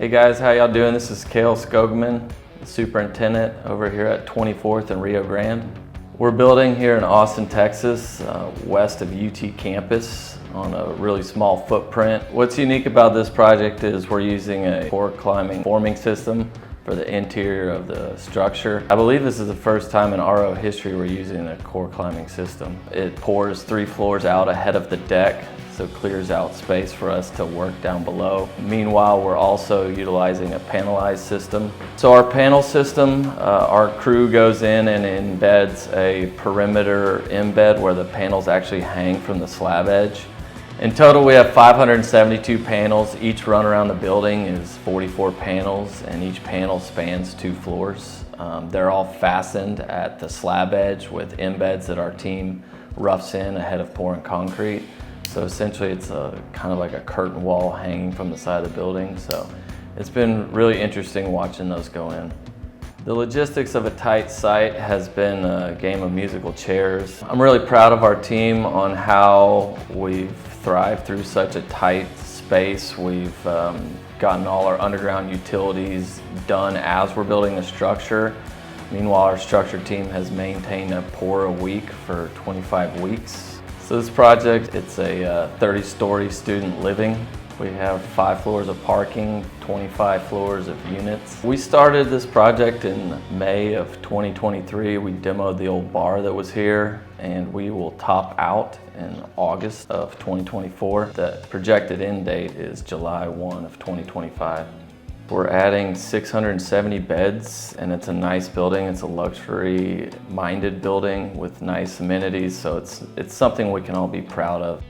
Hey guys, how y'all doing? This is Cale Skogman, the superintendent over here at 24th and Rio Grande. We're building here in Austin, Texas, west of UT campus on a really small footprint. What's unique about this project is we're using a core climbing forming system for the interior of the structure. I believe this is the first time in RO history we're using a core climbing system. It pours 3 floors out ahead of the deck, so clears out space for us to work down below. Meanwhile, we're also utilizing a panelized system. So our panel system, our crew goes in and embeds a perimeter embed where the panels actually hang from the slab edge. In total, we have 572 panels. Each run around the building is 44 panels, and each panel spans 2 floors. They're all fastened at the slab edge with embeds that our team roughs in ahead of pouring concrete. So essentially it's kind of like a curtain wall hanging from the side of the building. So it's been really interesting watching those go in. The logistics of a tight site has been a game of musical chairs. I'm really proud of our team on how we've thrived through such a tight space. We've gotten all our underground utilities done as we're building the structure. Meanwhile, our structure team has maintained a pour a week for 25 weeks. So this project, it's a 30-story student living. We have 5 floors of parking, 25 floors of units. We started this project in May of 2023. We demoed the old bar that was here, and we will top out in August of 2024. The projected end date is July 1 of 2025. We're adding 670 beds, and it's a nice building. It's a luxury-minded building with nice amenities, so it's something we can all be proud of.